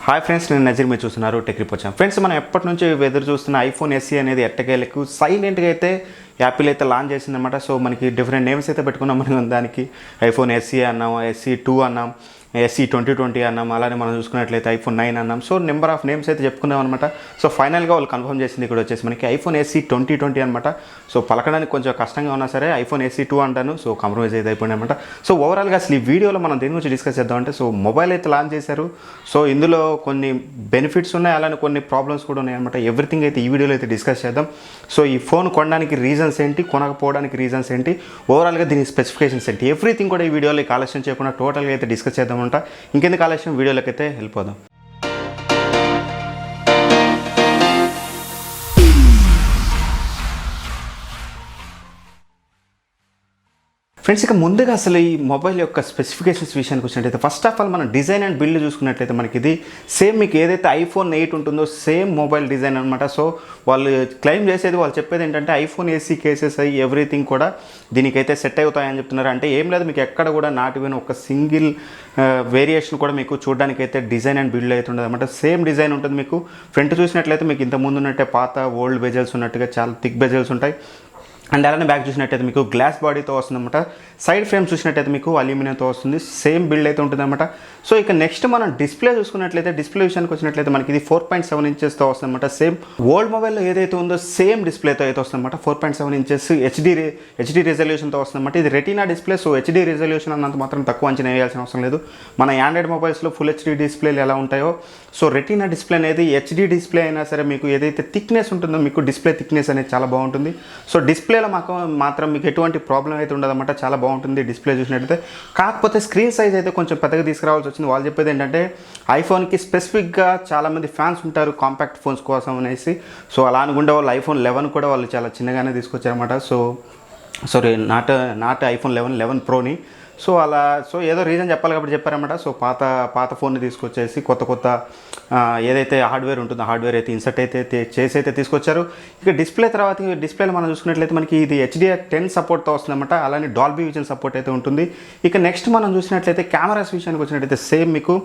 Hi friends, నేను నజీర్. మీరు చూస్తున్నారు టెక్ రిపోర్ట్ ఛానల్. ఫ్రెండ్స్, మనం ఎప్పటి నుంచి ఎదురు చూస్తున్న ఐఫోన్ ఎస్సీ అనేది ఎట్టకేలకు సైలెంట్గా అయితే యాపిల్ అయితే లాంచ్ చేసిందన్నమాట. సో మనకి డిఫరెంట్ నేమ్స్ అయితే పెట్టుకున్నాం మనం దానికి. ఐఫోన్ ఎస్సీ అన్నాం, ఎస్సీ 2 అన్నాం, ఎస్సీ 2020 అన్నాం, అలానే మనం చూసుకున్నట్లయితే ఐఫోన్ 9 అన్నాం. సో నెంబర్ ఆఫ్ నేమ్స్ అయితే చెప్పుకున్నాం అనమాట. సో ఫైనల్గా వాళ్ళు కన్ఫర్మ్ చేసింది ఇక్కడ వచ్చేసి మనకి ఐఫోన్ ఎస్సీ 2020 అనమాట. సో పలకడానికి కొంచెం కష్టంగా ఉన్నా సరే ఐఫోన్ ఎస్సీ 2 అంటాను. సో కాంప్రమైజ్ అయితే అయిపోయింది అనమాట. సో ఓవరాల్గా అసలు ఈ వీడియోలో మనం దేని గురించి డిస్కస్ చేద్దామంటే, సో మొబైల్ అయితే లాంచ్ చేశారు. సో ఇందులో కొన్ని బెనిఫిట్స్ ఉన్నాయి, అలానే కొన్ని ప్రాబ్లమ్స్ కూడా ఉన్నాయి అనమాట. ఎవ్రీథింగ్ అయితే ఈ వీడియోలో అయితే డిస్కస్ చేద్దాం. సో ఈ ఫోన్ కొనడానికి రీజన్స్ ఏంటి, కొనకపోవడానికి రీజన్స్ ఏంటి, ఓవరాల్గా దీని స్పెసిఫికేషన్స్ ఏంటి, ఎవ్రీథింగ్ కూడా ఈ వీడియోలో ఆలస్యం చేయకుండా టోటల్గా అయితే డిస్కస్ చేద్దామంట. ఇంకెందుకు ఆలస్యం, వీడియోలోకి అయితే వెళ్ళిపోదాం. ఫ్రెండ్స్, ఇక ముందుగా అసలు ఈ మొబైల్ యొక్క స్పెసిఫికేషన్స్ విషయానికి వచ్చినట్లయితే ఫస్ట్ ఆఫ్ ఆల్ మనం డిజైన్ అండ్ బిల్డ్ చూసుకున్నట్లయితే మనకి ఇది సేమ్ మీకు ఏదైతే ఐఫోన్ 8 ఉంటుందో సేమ్ మొబైల్ డిజైన్ అనమాట. సో వాళ్ళు క్లెయిమ్ చేసేది, వాళ్ళు చెప్పేది ఏంటంటే ఐఫోన్ ఏసీ కేసెస్ అయ్యి ఎవ్రీథింగ్ కూడా దీనికైతే సెట్ అవుతాయని చెప్తున్నారు. అంటే ఏం లేదు, మీకు ఎక్కడ కూడా నాట్ ఈవెన్ ఒక సింగిల్ వేరియేషన్ కూడా మీకు చూడడానికి అయితే డిజైన్ అండ్ బిల్డ్ అవుతుంటుంది అనమాట. సేమ్ డిజైన్ ఉంటుంది. మీకు ఫ్రంట్ చూసినట్లయితే మీకు ఇంత ముందు ఉన్నట్టే పాత ఓల్డ్ బెజల్స్ ఉన్నట్టుగా చాలా థిక్ బెజల్స్ ఉంటాయి. అండ్ అలానే బ్యాక్ చూసినట్టయితే మీకు గ్లాస్ బాడీతో వస్తుందన్నమాట. సైడ్ ఫ్రేమ్ చూసినట్టయితే మీకు అల్యూమినియంతో వస్తుంది. సేమ్ బిల్డ్ అయితే ఉంటుందన్నమాట. సో ఇక నెక్స్ట్ మనం డిస్ప్లే చూసుకున్నట్లయితే, డిస్ప్లే విషయానికి వచ్చినట్లయితే మనకి ఇది 4.7 ఇంచెస్తో వస్తుందన్నమాట. సేమ్ ఓల్డ్ మొబైల్లో ఏదైతే ఉందో సేమ్ డిస్ప్లేతో అయితే వస్తుందన్నమాట. 4.7 ఇంచెస్ హెచ్డీ రెజల్యూషన్తో వస్తుందన్నమాట. ఇది retina display. So HD resolution అన్నంత మాత్రం తక్కువ అంచనా వేయాల్సిన అవసరం లేదు. మన ఆండ్రాయిడ్ మొబైల్స్లో ఫుల్ హెచ్డీ డిస్ప్లేలు ఎలా ఉంటాయో, సో రెటీనా డిస్ప్లే అనేది హెచ్డీ డిస్ప్లే అయినా సరే మీకు ఏదైతే థిక్నెస్ ఉంటుందో, మీకు డిస్ప్లే థిక్నెస్ అనేది చాలా బాగుంటుంది. సో డిస్ప్లేలో మాత్రం మీకు ఎటువంటి ప్రాబ్లం అయితే ఉండదన్నమాట. చాలా బాగుంటుంది డిస్ప్లే చూసినట్టయితే. కాకపోతే స్క్రీన్ సైజ్ అయితే కొంచెం పెద్దగా తీసుకురావాల్సి వచ్చింది. వాళ్ళు చెప్పేది ఏంటంటే ఐఫోన్కి స్పెసిఫిక్గా చాలామంది ఫ్యాన్స్ ఉంటారు కాంపాక్ట్ ఫోన్స్ కోసం అనేసి. సో అలా అనుకుంటే వాళ్ళు ఐఫోన్ 11 కూడా వాళ్ళు చాలా చిన్నగానే తీసుకొచ్చారన్నమాట. సో సారీ, నాట్ ఐఫోన్ 11 ప్రోని. సో అలా ఏదో రీజన్ చెప్పాలి కాబట్టి చెప్పారన్నమాట. సో పాత ఫోన్ని తీసుకొచ్చేసి కొత్త ఏదైతే హార్డ్వేర్ ఉంటుందో హార్డ్వేర్ అయితే ఇన్సర్ట్ అయితే చేసి అయితే తీసుకొచ్చారు. ఇక డిస్ప్లేలో మనం చూసుకున్నట్లయితే మనకి ఇది HDR10 సపోర్ట్తో వస్తుందన్నమాట. అలానే డాల్బీ విజన్ సపోర్ట్ అయితే ఉంటుంది. ఇక నెక్స్ట్ మనం చూసినట్లయితే కెమెరాస్ విషయానికి వచ్చినట్లయితే సేమ్ మీకు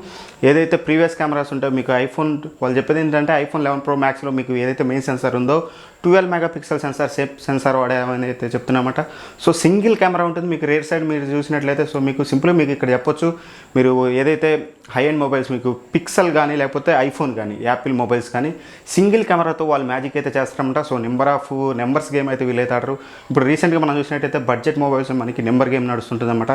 ఏదైతే ప్రీవియస్ కెమెరాస్ ఉంటాయో, మీకు ఐఫోన్ వాళ్ళు చెప్పేది ఏంటంటే ఐఫోన్ 11 Pro Maxలో మీకు ఏదైతే మెయిన్ సెన్సార్ ఉందో 12 మెగాపిక్సెల్ సెన్సార్ వాడామని అయితే చెప్తున్నమాట. సో సింగిల్ కెమెరా ఉంటుంది. మీకు రేర్ సైడ్ మీరు చూసినట్లయితే, సో మీకు సింపుల్గా మీకు ఇక్కడ చెప్పొచ్చు, మీరు ఏదైతే హై ఎండ్ మొబైల్స్ మీకు పిక్సెల్ కానీ లేకపోతే ఐఫోన్ కానీ యాపిల్ మొబైల్స్ కానీ సింగిల్ కెమెరాతో వాళ్ళు మ్యాజిక్ అయితే చేస్తారన్నమాట. సో నెంబర్స్ గేమ్ అయితే వీళ్ళైతే ఆడరు. ఇప్పుడు రీసెంట్గా మనం చూసినట్టయితే బడ్జెట్ మొబైల్స్ మనకి నెంబర్ గేమ్ నడుస్తుంటుంది అనమాట.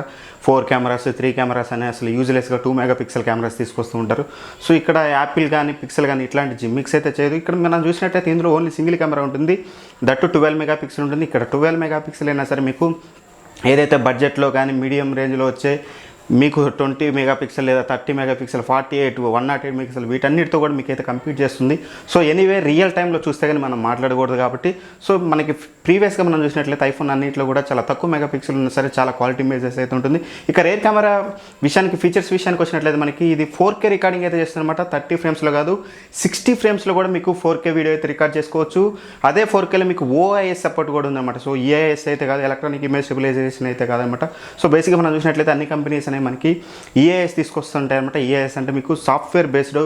4 కెమెరాస్ 3 కెమెరాస్ అని అసలు యూజ్లెస్గా 2 మెగాపిక్సెల్ కెమెరాస్ తీసుకొస్తూ ఉంటారు. సో ఇక్కడ యాపిల్ కానీ పిక్సెల్ కానీ ఇట్లాంటి జిమ్మిక్స్ అయితే చేయదు. ఇక్కడ మనం చూసినట్టయితే ఇందులో ఓన్లీ సింగిల్ కెమెరా ఉంటుంది. దట్టు 12 మెగాపిక్సెల్ ఉంటుంది. ఇక్కడ 12 మెగాపిక్సెల్ అయినా సరే మీకు ఏదైతే బడ్జెట్లో కానీ మీడియం రేంజ్లో వచ్చే మీకు 20 మెగాపిక్సెల్ లేదా 30 మెగాపిక్సెల్ 48 108 మెగాపిక్సెల్ వీటన్నిటితో కూడా మీకు అయితే కంప్లీట్ చేస్తుంది. సో ఎనీవే రియల్ టైంలో చూస్తే కానీ మనం మాట్లాడకూడదు కాబట్టి, సో మనకి ప్రీవియస్గా మనం చూసినట్లయితే ఐఫోన్ అన్నింటిలో కూడా చాలా తక్కువ మెగాపిక్సెల్ ఉన్నా సరే చాలా క్వాలిటీ ఇమేజెస్ అయితే ఉంటుంది. ఇక రేర్ కెమెరా ఫీచర్స్ విషయానికి వచ్చినట్లయితే మనకి ఇది 4K రికార్డింగ్ అయితే చేస్తుందన్నమాట. 30 ఫ్రేమ్స్లో కాదు 60 ఫ్రేమ్స్లో కూడా మీకు 4K వీడియో అయితే రికార్డ్ చేసుకోవచ్చు. అదే 4Kలో మీకు OIS సపోర్ట్ కూడా ఉందన్నమాట. సో EIS అయితే కాదు, ఎలక్ట్రానిక్ ఇమేజ్ స్టెబిలైజేషన్ అయితే కాదనమాట. సో బేసిక్గా మనం చూసినట్లయితే అన్ని కంపెనీస్ మనకి EIS తీసుకొస్తుంటాయి అనమాట. EIS అంటే మీకు సాఫ్ట్వేర్ బేస్డ్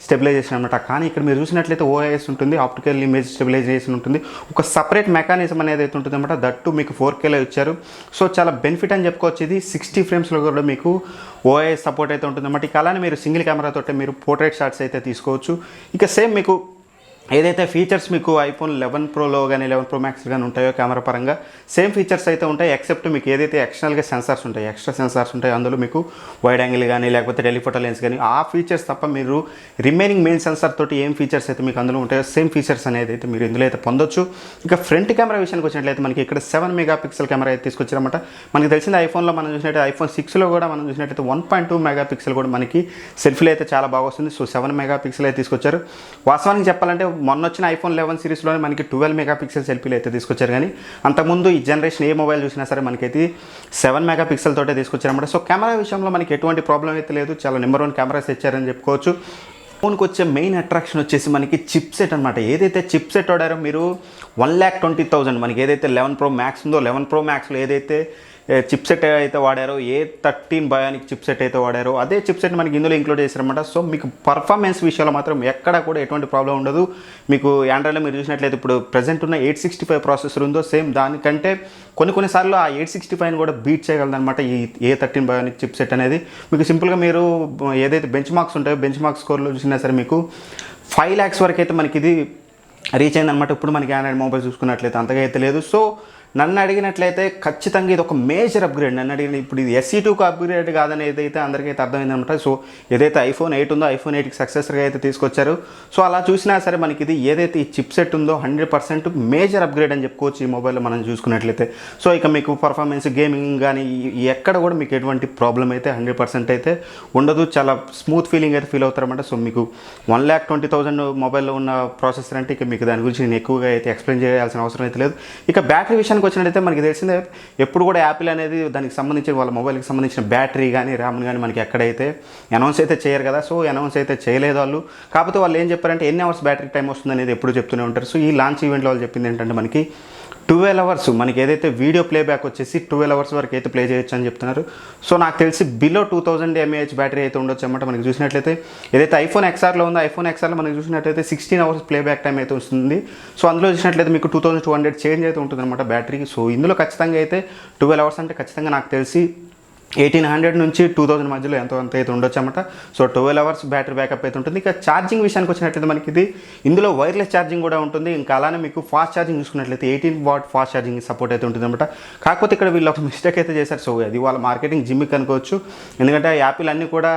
స్టెబిలైజేషన్ అనమాట. కానీ ఇక్కడ మీరు చూసినట్లయితే OIS ఉంటుంది, ఆప్టికల్ ఇమేజ్ స్టెబిలైజేషన్ ఉంటుంది. ఒక సపరేట్ మెకానిజం అనేది అయితే ఉంటుంది అనమాట. దట్టు మీకు 4Kలో ఇచ్చారు. సో చాలా బెనిఫిట్ అని చెప్పుకోవచ్చు. ఇది 60 ఫ్రేమ్స్లో కూడా మీకు OIS సపోర్ట్ అయితే ఉంటుంది అనమాట. ఇక అలానే మీరు సింగిల్ కెమెరాతో మీరు పోర్ట్రేట్ షాట్స్ అయితే తీసుకోవచ్చు. ఇక సేమ్ మీకు ఏదైతే ఫీచర్స్ మీకు ఐఫోన్ 11 ప్రోలో కానీ 11 Pro Max కానీ ఉంటాయో కెమెరా పరంగా సేమ్ ఫీచర్స్ అయితే ఉంటాయి. ఎక్సెప్ట్ మీకు ఏదైతే ఎక్స్ట్రా సెన్సార్స్ ఉంటాయి అందులో మీకు వైడ్ యాంగిల్ కానీ లేకపోతే టెలిఫోటో లెన్స్ కానీ ఆ ఫీచర్స్ తప్ప మీరు రిమైనింగ్ మెయిన్ సెన్సార్ తోటి ఏం ఫీచర్స్ అయితే మీకు అందులో ఉంటాయో సేమ్ ఫీచర్స్ అనేది అయితే మీరు ఇందులో అయితే పొందొచ్చు. ఇక ఫ్రంట్ కెమెరా విషయానికి వచ్చినట్లయితే మనకి ఇక్కడ 7 మెగాపిక్సెల్ కెమెరా అయితే తీసుకొచ్చారన్నమాట. మనకి తెలిసింది ఐఫోన్లో మనం చూసినట్టు ఐఫోన్ 6లో కూడా మనం చూసినట్టయితే 1.2 మెగాపిక్సెల్ కూడా మనకి సెల్ఫీలో అయితే చాలా బాగా వస్తుంది. సో 7 మెగాపిక్సెల్ అయితే తీసుకొచ్చారు. వాస్తవానికి చెప్పాలంటే మొన్న వచ్చిన ఐఫోన్ 11 సిరీస్లోనే మనకి 12 మెగాపిక్సెల్ సెల్ఫీలు అయితే తీసుకొచ్చారు. కానీ అంతకుముందు ఈ జనరేషన్ ఏ మొబైల్ చూసినా సరే మనకైతే 7 మెగాపిక్సెల్ తోటే తీసుకొచ్చారన్నమాట. సో కెమెరా విషయంలో మనకి ఎటువంటి ప్రాబ్లం అయితే లేదు. చాలా నెంబర్ 1 కెమెరాస్ ఇచ్చారని చెప్పుకోవచ్చు. ఫోన్కి వచ్చే మెయిన్ అట్రాక్షన్ వచ్చేసి మనకి చిప్ సెట్ అనమాట. ఏదైతే చిప్ సెట్ వాడారో మీరు 1,20,000 మనకి ఏదైతే 11 Pro Max ఉందో 11 Pro Maxలో ఏదైతే చిప్ సెట్ అయితే వాడారో, A13 బయోనిక్ చిప్ సెట్ అయితే వాడారో అదే చిప్ సెట్ మనకి ఇందులో ఇంక్లూడ్ చేశారన్నమాట. సో మీకు పర్ఫార్మెన్స్ విషయంలో మాత్రం ఎక్కడ కూడా ఎటువంటి ప్రాబ్లం ఉండదు. మీకు ఆండ్రాయిడ్లో మీరు చూసినట్లయితే ఇప్పుడు ప్రజెంట్ ఉన్న 865 ప్రాసెసర్ ఉందో సేమ్ దానికంటే కొన్నిసార్లు ఆ 865 కూడా బీట్ చేయగలదన్నమాట ఈ A13 బయోనిక్ చిప్ సెట్ అనేది. మీకు సింపుల్గా మీరు ఏదైతే బెంచ్ మార్క్స్ ఉంటాయో బెంచ్ మార్క్ స్కోర్లో చూసినా సరే మీకు 5 lakhs వరకు అయితే మనకి ఇది రీచ్ అయిందనమాట. ఇప్పుడు మనకి ఆండ్రాయిడ్ మొబైల్ చూసుకున్నట్లయితే అంతగా అయితే లేదు. సో నన్ను అడిగినట్లయితే ఖచ్చితంగా ఇది ఒక మేజర్ అప్గ్రేడ్. నన్ను అడిగిన ఇప్పుడు ఇది SE2కు అప్గ్రేడ్ కాదని ఏదైతే అందరికైతే అర్థమైందనమాట. సో ఏదైతే iPhone 8 ఉందో iPhone 8కి సక్సెసర్గా అయితే తీసుకొచ్చారు. సో అలా చూసినా సరే మనకి ఇది ఏదైతే ఈ చిప్ సెట్ ఉందో 100% మేజర్ అప్గ్రేడ్ అని చెప్పుకోవచ్చు ఈ మొబైల్లో మనం చూసుకున్నట్లయితే. సో ఇక మీకు పర్ఫార్మెన్స్ గేమింగ్ కానీ ఎక్కడ కూడా మీకు ఎటువంటి ప్రాబ్లం అయితే 100% అయితే ఉండదు. చాలా స్మూత్ ఫీలింగ్ అయితే ఫీల్ అవుతారన్నమాట. సో మీకు 1,20,000 మొబైల్లో ఉన్న ప్రాసెసర్ అంటే ఇక మీకు దాని గురించి నేను ఎక్కువగా అయితే ఎక్స్ప్లెయిన్ చేయాల్సిన అవసరం అయితే లేదు. ఇక బ్యాటరీ విషయానికి వచ్చినట్టయితే మనకి తెలిసిందే, ఎప్పుడు కూడా యాపిల్ అనేది దానికి సంబంధించిన వాళ్ళ మొబైల్కి సంబంధించిన బ్యాటరీ కానీ ర్యామ్ కానీ మనకి ఎక్కడైతే అనౌన్స్ అయితే చేయరు కదా. సో అనౌన్స్ అయితే చేయలేదు వాళ్ళు. కాకపోతే వాళ్ళు ఏం చెప్పారంటే ఎన్ని అవర్స్ బ్యాటరీ టైం వస్తుంది అనేది ఎప్పుడు చెప్తూనే ఉంటారు. సో ఈ లాంచ్ ఈవెంట్లో వాళ్ళు చెప్పింది ఏంటంటే మనకి 12 hours మనకి ఏదైతే వీడియో ప్లేబ్యాక్ వచ్చేసి 12 hours వరకు అయితే ప్లే చేయొచ్చు అని చెప్తున్నారు. సో నాకు తెలిసి బిలో 2000 mAh బ్యాటరీ అయితే ఉండొచ్చు అన్నమాట. మనకి చూసినట్లయితే ఏదైతే iPhone XRలో ఉందో iPhone XRలో మనకి చూసినట్లయితే 16 hours ప్లేబ్యాక్ టైం అయితే వస్తుంది. సో అందులో చూసినట్లయితే మీకు 2200 చేంజ్ అయితే ఉంటుంది అనమాట బ్యాటరీ. సో ఇందులో ఖచ్చితంగా అయితే 12 hours అంటే ఖచ్చితంగా నాకు తెలిసి 1800 నుంచి 2000 మధ్యలో ఎంతో అంత అయితే ఉండొచ్చు అన్నమాట. సో 12 hours బ్యాటరీ బ్యాకప్ అయితే ఉంటుంది. ఇక ఛార్జింగ్ విషయానికి వచ్చినట్లయితే మనకి ఇది ఇందులో వైర్లెస్ ఛార్జింగ్ కూడా ఉంటుంది. ఇంకా అలానే మీకు ఫాస్ట్ ఛార్జింగ్ చూసుకున్నట్లయితే 18 watt ఫాస్ట్ ఛార్జింగ్ సపోర్ట్ అయితే ఉంటుంది అనమాట. కాకపోతే ఇక్కడ వీళ్ళు ఒక మిస్టేక్ అయితే చేశారు. సో అది వాళ్ళ మార్కెటింగ్ జిమ్మిక్ అనుకోవచ్చు. ఎందుకంటే యాపిల్ అన్నీ కూడా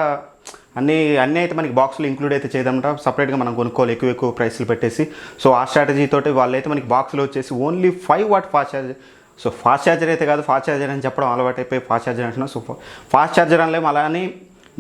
అన్నీ అయితే మనకి బాక్స్లో ఇంక్లూడ్ అయితే చేయదన్నమాట. సపరేట్గా మనం కొనుక్కోవాలి ఎక్కువ ప్రైస్లు పెట్టేసి. సో ఆ స్ట్రాటజీ తోటి వాళ్ళైతే మనకి బాక్స్లో వచ్చేసి only 5 watt fast charge. So fast charger అయితే కాదు, ఫాస్ట్ ఛార్జర్ అని చెప్పడం అలవాటు అయిపోయి ఫాస్ట్ ఛార్జర్ అంటున్నాం. సో ఫాస్ట్ ఛార్జర్ అనలేము, అలా అని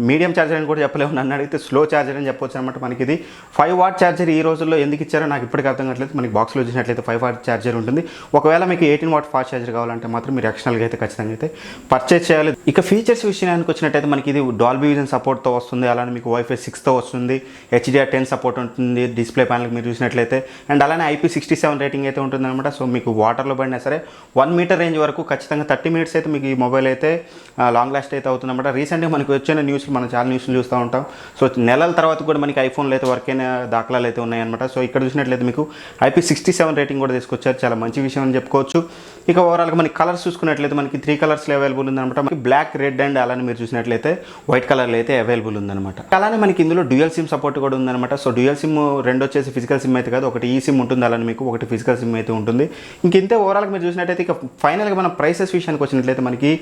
మీడియం ఛార్జర్ అని కూడా చెప్పలేము. నన్ను అడిగితే స్లో ఛార్జర్ అని చెప్పొచ్చు అనమాట. మనకి ఇది 5 watt ఛార్జర్ ఈ రోజుల్లో ఎందుకు ఇచ్చారో నాకు ఇప్పటికీ అర్థం కావట్లేదు. మనకి బాక్స్లో చూసినట్లయితే 5 watt ఛార్జర్ ఉంటుంది. ఒకవేళ మీకు 18 watt ఫాస్ట్ ఛార్జర్ కావాలంటే మాత్రం మీరు ఎక్స్టర్నల్గా అయితే ఖచ్చితంగా అయితే పర్చేస్ చేయాలి. ఇక ఫీచర్స్ విషయానికి వచ్చినట్టయితే మనకి ఇది డాల్బీ విజన్ సపోర్ట్తో వస్తుంది. అలానే మీకు Wi-Fi 6తో వస్తుంది. HDR10 సపోర్ట్ ఉంటుంది డిస్ప్లే ప్యానల్కి మీరు చూసినట్లయితే. అండ్ అలానే IP67 రేటింగ్ అయితే ఉంటుంది అనమాట. సో మీకు వాటర్లో పడినా సరే 1 meter రేంజ్ వరకు ఖచ్చితంగా 30 minutes అయితే మీకు ఈ మొబైల్ అయితే లాంగ్ లాస్ట్ అయితే అవుతుంది అనమాట. రీసెంట్గా మనకి వచ్చిన న్యూస్లు మనం చాలా న్యూస్లు చూస్తూ ఉంటాం. సో నెలల తర్వాత కూడా మనకి ఐఫోన్లో అయితే వర్క్ అయిన దాఖలాలు అయితే ఉన్నాయన్నమాట. సో ఇక్కడ చూసినట్లయితే మీకు IP67 రేటింగ్ కూడా తీసుకొచ్చారు. చాలా మంచి విషయం అని చెప్పుకోవచ్చు. ఇక ఓవరాల్గా మనకి కలర్స్ చూసుకున్నట్లయితే మనకి 3 కలర్స్లో అవైలబుల్ ఉందన్నమాట. మనకి బ్లాక్, రెడ్ అండ్ అలానే మీరు చూసినట్లయితే వైట్ కలర్లో అయితే అవైలబుల్ ఉందన్నమాట. అలానే మనకి ఇందులో డ్యూయల్ సిమ్ సపోర్ట్ కూడా ఉందన్నమాట. సో డ్యూయల్ సిమ్ రెండు వచ్చేసి ఫిజికల్ సిమ్ అయితే కాదు, ఒకటి ఈ సిమ్ ఉంటుంది, అలానే మీకు ఒకటి ఫిజికల్ సిమ్ అయితే ఉంటుంది. ఇంతే ఓవరాల్గా మీరు చూసినట్లయితే ఇక ఫైనల్గా మనం ప్రైసెస్ విషయానికి వచ్చినట్లయితే మనకి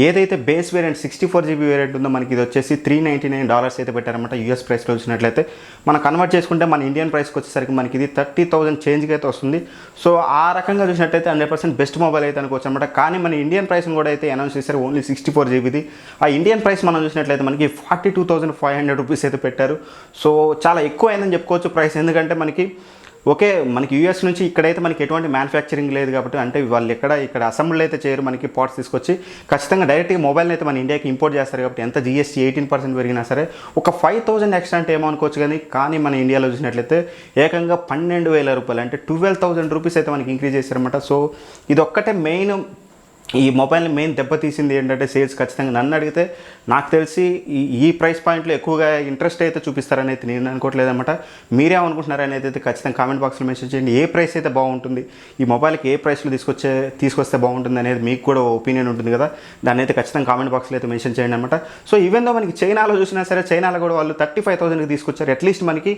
ఏదైతే బేస్ వేరియంట్ 64GB వేరియంట్ ఉందో మనకి ఇది వచ్చేసి $399 అయితే పెట్టారన్నమాట. యూఎస్ ప్రైస్లో వచ్చినట్లయితే మనం కన్వర్ట్ చేసుకుంటే మన ఇండియన్ ప్రైస్కి వచ్చేసరికి మనకి ఇది 30,000 చేంజ్కి అయితే వస్తుంది. సో ఆ రకంగా చూసినట్లయితే 100% బెస్ట్ మొబైల్ అయితే అనుకోవచ్చు అనమాట. కానీ మన ఇండియన్ ప్రైస్ని కూడా అయితే అనౌన్స్ చేశారు, ఓన్లీ 64GBది. ఆ ఇండియన్ ప్రైస్ మనం చూసినట్లయితే మనకి 42,500 రూపీస్ అయితే పెట్టారు. సో చాలా ఎక్కువ అయిందని చెప్పుకోవచ్చు ప్రైస్. ఎందుకంటే మనకి యూఎస్ నుంచి ఇక్కడైతే మనకి ఎటువంటి మ్యానుఫ్యాక్చరింగ్ లేదు కాబట్టి, అంటే వాళ్ళు ఇక్కడ అసెంబ్లీ అయితే చేయరు, మనకి పార్ట్స్ తీసుకొచ్చి ఖచ్చితంగా డైరెక్ట్గా మొబైల్ని అయితే మన ఇండియాకి ఇంపోర్ట్ చేస్తారు కాబట్టి ఎంత GST 18% పెరిగినా సరే ఒక 5,000 ఎక్స్ట్రా అంటే ఏమో అనుకోవచ్చు. కానీ మన ఇండియాలో చూసినట్లయితే ఏకంగా 12,000 రూపాయలు అంటే 12,000 రూపీస్ అయితే మనకి ఇంక్రీజ్ చేశారన్నమాట. సో ఇది ఒక్కటే మెయిన్ ఈ మొబైల్ని మెయిన్ దెబ్బతీసింది ఏంటంటే సేల్స్. ఖచ్చితంగా నన్ను అడిగితే నాకు తెలిసి ఈ ప్రైస్ పాయింట్లో ఎక్కువగా ఇంట్రెస్ట్ అయితే చూపిస్తారని అయితే నేను అనుకోవట్లేదన్నమాట. మీరేమనుకుంటున్నారని అయితే ఖచ్చితంగా కామెంట్ బాక్స్లో మెన్షన్ చేయండి. ఏ ప్రైస్ అయితే బాగుంటుంది, ఈ మొబైల్కి ఏ ప్రైస్లో తీసుకొస్తే బాగుంటుంది అనేది మీకు కూడా ఒపీనియన్ ఉంటుంది కదా, దాన్ని అయితే ఖచ్చితంగా కామెంట్ బాక్స్లో అయితే మెన్షన్ చేయండి అనమాట. సో ఈవెన్ దో మనకి చైనాలో చూసినా సరే, చైనాలో కూడా వాళ్ళు 35,000కి తీసుకొచ్చారు. అట్లీస్ట్ మనకి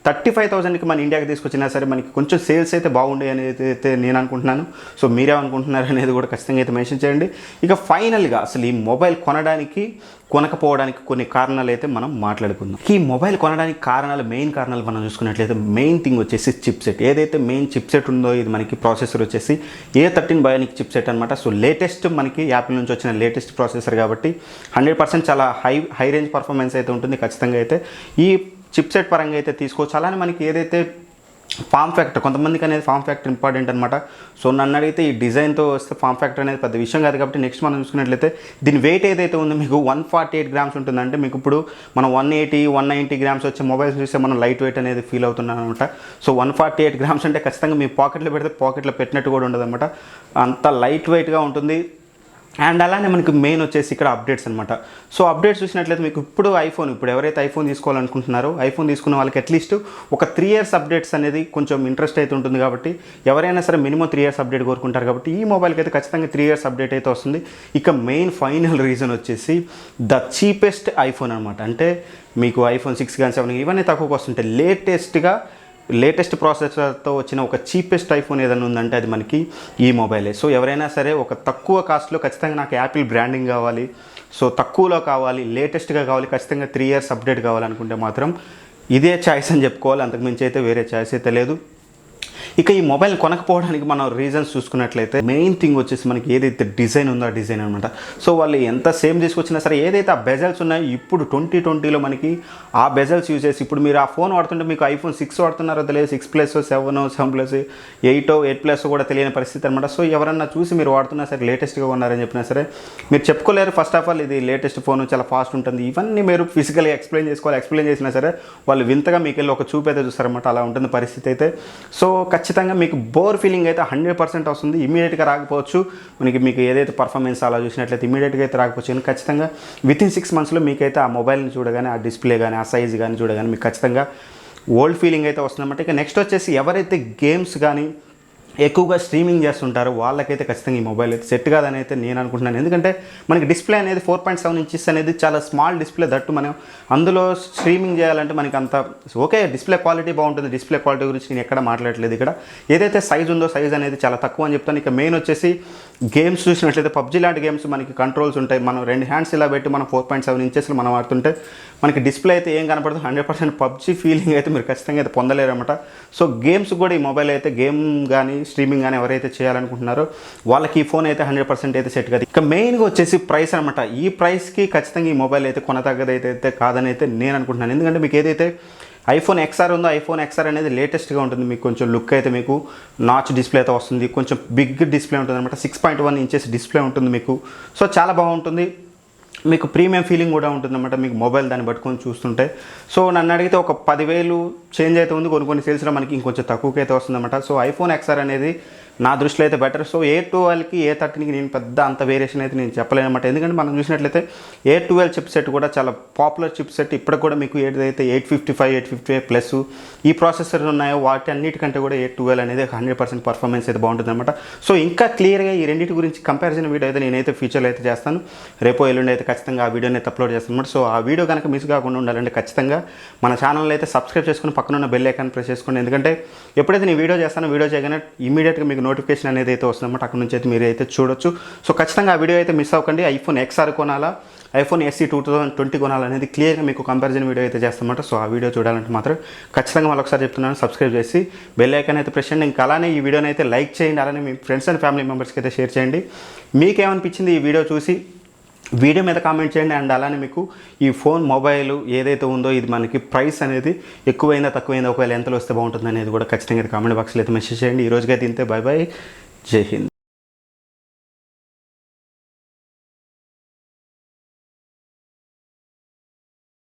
35,000కి మన ఇండియాకి తీసుకొచ్చినా సరే మనకి కొంచెం సేల్స్ అయితే బాగుండే అనేది అయితే నేను అనుకుంటున్నాను. సో మీరేమనుకుంటున్నారు అనేది కూడా ఖచ్చితంగా అయితే మెన్షన్ చేయండి. ఇక ఫైనల్గా అసలు ఈ మొబైల్ కొనకపోవడానికి కొన్ని కారణాలు అయితే మనం మాట్లాడుకుందాం. ఈ మొబైల్ కొనడానికి మెయిన్ కారణాలు మనం చూసుకున్నట్లయితే మెయిన్ థింగ్ వచ్చేసి చిప్ సెట్. ఏదైతే మెయిన్ చిప్ సెట్ ఉందో ఇది మనకి ప్రాసెసర్ వచ్చేసి A13 బయోనిక్ చిప్ సెట్ అనమాట. సో లేటెస్ట్ మనకి యాపిల్ నుంచి వచ్చిన లేటెస్ట్ ప్రాసెసర్ కాబట్టి 100% చాలా హై రేంజ్ పర్ఫార్మెన్స్ అయితే ఉంటుంది. ఖచ్చితంగా అయితే ఈ చిప్ సెట్ పరంగా అయితే తీసుకోవచ్చు. అలానే మనకి ఏదైతే ఫామ్ ఫ్యాక్టర్, కొంతమందికి అనేది ఫామ్ ఫ్యాక్టర్ ఇంపార్టెంట్ అనమాట. సో నన్ను అడిగితే ఈ డిజైన్తో వస్తే ఫామ్ ఫ్యాక్టర్ అనేది పెద్ద విషయం కాదు కాబట్టి నెక్స్ట్ మనం చూసుకున్నట్లయితే దీని వెయిట్ ఏదైతే ఉందో మీకు 148 grams ఉంటుందంటే మీకు ఇప్పుడు మనం 180, 190 grams వచ్చే మొబైల్స్ చూస్తే మనం లైట్ వెయిట్ అనేది ఫీల్ అవుతున్నాం అనమాట. సో 148 grams అంటే ఖచ్చితంగా మీ పాకెట్లో పెడితే పాకెట్లో పెట్టినట్టు కూడా ఉండదు అనమాట. అంత లైట్ వెయిట్గా ఉంటుంది. అండ్ అలానే మనకి మెయిన్ వచ్చేసి ఇక్కడ అప్డేట్స్ అనమాట. సో అప్డేట్స్ చూసినట్లయితే మీకు ఇప్పుడు ఎవరైతే ఐఫోన్ తీసుకోవాలనుకుంటున్నారో ఐఫోన్ తీసుకున్న వాళ్ళకి అట్లీస్ట్ ఒక 3 years అప్డేట్స్ అనేది కొంచెం ఇంట్రెస్ట్ అయితే ఉంటుంది. కాబట్టి ఎవరైనా సరే మినిమం 3 years అప్డేట్ కోరుకుంటారు. కాబట్టి ఈ మొబైల్కి అయితే ఖచ్చితంగా 3 years అప్డేట్ అయితే వస్తుంది. ఇక మెయిన్ ఫైనల్ రీజన్ వచ్చేసి ద చీపెస్ట్ ఐఫోన్ అనమాట. అంటే మీకు ఐఫోన్ 6 కానీ 7 ఇవన్నీ తక్కువకి వస్తుంటాయి. లేటెస్ట్ ప్రాసెసర్తో వచ్చిన ఒక చీపెస్ట్ ఐఫోన్ ఏదైనా ఉందంటే అది మనకి ఈ మొబైలే. సో ఎవరైనా సరే ఒక తక్కువ కాస్ట్లో ఖచ్చితంగా నాకు యాపిల్ బ్రాండింగ్ కావాలి, సో తక్కువలో కావాలి, లేటెస్ట్గా కావాలి, ఖచ్చితంగా 3 years అప్డేట్ కావాలనుకుంటే మాత్రం ఇదే చాయిస్ అని చెప్పుకోవాలి. అంతకుమించి అయితే వేరే చాయిస్ అయితే లేదు. ఇక ఈ మొబైల్ కొనకపోవడానికి మనం రీజన్స్ చూసుకున్నట్లయితే మెయిన్ థింగ్ వచ్చేసి మనకి ఏదైతే డిజైన్ ఉందో ఆ డిజైన్ అనమాట. సో వాళ్ళు ఎంత సేమ్ తీసుకొచ్చినా సరే ఏదైతే ఆ బెజల్స్ ఉన్నాయో ఇప్పుడు 2020లో మనకి ఆ బెజల్స్ యూజ్ చేసి ఇప్పుడు మీరు ఆ ఫోన్ వాడుతుంటే మీకు ఐఫోన్ 6 వాడుతున్నారో తెలియదు, 6 Plus 7 8 కూడా తెలియని పరిస్థితి అనమాట. సో ఎవరన్నా చూసి మీరు వాడుతున్నా సరే లేటెస్ట్గా ఉన్నారని చెప్పినా సరే మీరు చెప్పుకోలేరు. ఫస్ట్ ఆఫ్ ఆల్ ఇది లేటెస్ట్ ఫోన్, చాలా ఫాస్ట్ ఉంటుంది, ఇవన్నీ మీరు ఫిజికల్గా ఎక్స్ప్లెయిన్ చేసినా సరే వాళ్ళు వింతగా మీకు వెళ్ళి ఒక చూపు అయితే చూస్తారన్నమాట. అలా ఉంటుంది పరిస్థితి అయితే. సో ఖచ్చితంగా మీకు బోర్ ఫీలింగ్ అయితే 100% వస్తుంది. ఇమీడియట్గా రాకపోవచ్చు, మీకు ఏదైతే పర్ఫార్మెన్స్ అలా చూసినట్లయితే ఇమీడియట్గా అయితే రాకపోవచ్చు. కానీ ఖచ్చితంగా వితిన్ 6 monthsలో మీకైతే ఆ మొబైల్ని చూడగానే, ఆ డిస్ప్లే కానీ, ఆ సైజ్ కానీ చూడగానే మీకు ఖచ్చితంగా ఓల్డ్ ఫీలింగ్ అయితే వస్తుందన్నమాట. ఇక నెక్స్ట్ వచ్చేసి ఎవరైతే గేమ్స్ కానీ ఎక్కువగా స్ట్రీమింగ్ చేస్తుంటారో వాళ్ళకైతే ఖచ్చితంగా ఈ మొబైల్ అయితే సెట్ కాదని అయితే నేను అనుకుంటున్నాను. ఎందుకంటే మనకి డిస్ప్లే అనేది 4.7 inches అనేది చాలా స్మాల్ డిస్ప్లే. దట్టు మనం అందులో స్ట్రీమింగ్ చేయాలంటే మనకి అంత ఓకే, డిస్ప్లే క్వాలిటీ బాగుంటుంది. డిస్ప్లే క్వాలిటీ గురించి నేను ఎక్కడ మాట్లాడలేదు. ఇక్కడ ఏదైతే సైజ్ ఉందో సైజ్ అనేది చాలా తక్కువ అని చెప్తాను. ఇక మెయిన్ వచ్చేసి గేమ్స్ చూసినట్లయితే పబ్జీ లాంటి గేమ్స్ మనకి కంట్రోల్స్ ఉంటాయి. మనం 2 hands ఇలా పెట్టి మనం 4.7 inches మనం వాడుతుంటే మనకి డిస్ప్లే అయితే ఏం కనపడదు. 100% పబ్జీ ఫీలింగ్ అయితే మీరు ఖచ్చితంగా అయితే పొందలేరు అనమాట. సో గేమ్స్ కూడా ఈ మొబైల్ అయితే గేమ్ కానీ స్ట్రీమింగ్ కానీ ఎవరైతే చేయాలనుకుంటున్నారో వాళ్ళకి ఈ ఫోన్ అయితే 100% అయితే సెట్ కాదు. ఇక మెయిన్గా వచ్చేసి ప్రైస్ అనమాట. ఈ ప్రైస్కి ఖచ్చితంగా ఈ మొబైల్ అయితే కొనతగ్గదైతే కాదని అయితే నేను అనుకుంటున్నాను. ఎందుకంటే మీకు ఏదైతే ఐఫోన్ XR ఉందో ఐఫోన్ XR అనేది లేటెస్ట్గా ఉంటుంది. మీకు కొంచెం లుక్ అయితే మీకు నాచ్ డిస్ప్లే అయితే వస్తుంది, కొంచెం బిగ్ డిస్ప్లే ఉంటుంది అనమాట. 6.1 inches డిస్ప్లే ఉంటుంది మీకు. సో చాలా బాగుంటుంది, మీకు ప్రీమియం ఫీలింగ్ కూడా ఉంటుందన్నమాట మీకు మొబైల్ దాన్ని పట్టుకొని చూస్తుంటే. సో నన్ను అడిగితే ఒక 10,000 చేంజ్ అయితే ఉంది, కొన్ని సేల్స్లో మనకి ఇంకొంచెం తక్కువకి అయితే వస్తుందన్నమాట. సో ఐఫోన్ XR అనేది నా దృష్టిలో అయితే బెటర్. సో A12కి A13కి నేను పెద్ద అంత వేరియేషన్ అయితే నేను చెప్పలేను అనమాట. ఎందుకంటే మనం చూసినట్లయితే A12 చిప్ సెట్ కూడా చాలా పాపులర్ చిప్ సెట్. ఇప్పుడు కూడా మీకు ఏదైతే 855 ఈ ప్రాసెసర్ ఉన్నాయో వాటి అన్నిటికంటే కూడా A12 అనేది 100% పర్ఫార్మెన్స్ అయితే బాగుంటుంది అనమాట. సో ఇంకా క్లియర్గా ఈ రెండింటి గురించి కంపారిజన్ వీడియో అయితే నేనైతే ఫ్యూచర్లో అయితే చేస్తాను. రేపో ఎల్లుండి అయితే ఖచ్చితంగా ఆ వీడియోని అయితే అప్లోడ్ చేస్తాను అనమాట. సో ఆ వీడియో కనుక మిస్ కాకుండా ఉండాలంటే ఖచ్చితంగా మన ఛానల్ అయితే సబ్స్క్రైబ్ చేసుకుని పక్కన ఉన్న బెల్ ఐకాన్ ప్రెస్ చేసుకోండి. ఎందుకంటే ఎప్పుడైతే నేను వీడియో చేస్తానో వీడియో చేయగానే ఇమీడియట్గా మీకు నోటిఫికేషన్ అనేది అయితే వస్తుందన్నమాట. అక్కడ నుంచి అయితే మీరు అయితే చూడొచ్చు. సో ఖచ్చితంగా ఆ వీడియో అయితే మిస్ అవ్వకండి. ఐఫోన్ XR కొనాలా, ఐఫోన్ SE 2020 కొనాలనేది క్లియర్గా మీకు కంపారిజన్ వీడియో అయితే చేస్తామన్నమాట. సో ఆ వీడియో చూడాలంటే మాత్రం ఖచ్చితంగా మరొకసారి చెప్తున్నాను, సబ్స్క్రైబ్ చేసి బెల్ ఐకాన్ అయితే ప్రెస్ చేయండి. ఇంకా అలానే ఈ వీడియోని అయితే లైక్ చేయండి. అలానే మీ ఫ్రెండ్స్ అండ్ ఫ్యామిలీ మెంబర్స్కి అయితే షేర్ చేయండి. మీకేమనిపించింది ఈ వీడియో చూసి వీడియో మీద కామెంట్ చేయండి. అండ్ అలానే మీకు ఈ ఫోన్ మొబైల్ ఏదైతే ఉందో ఇది మనకి ప్రైస్ అనేది ఎక్కువైందా తక్కువైందా, ఒకవేళ ఎంతలో వస్తే బాగుంటుంది అనేది కూడా ఖచ్చితంగా కామెంట్ బాక్స్లో అయితే మెసేజ్ చేయండి. ఈ రోజుకైతే ఇంతే. బై బై, జై హింద్.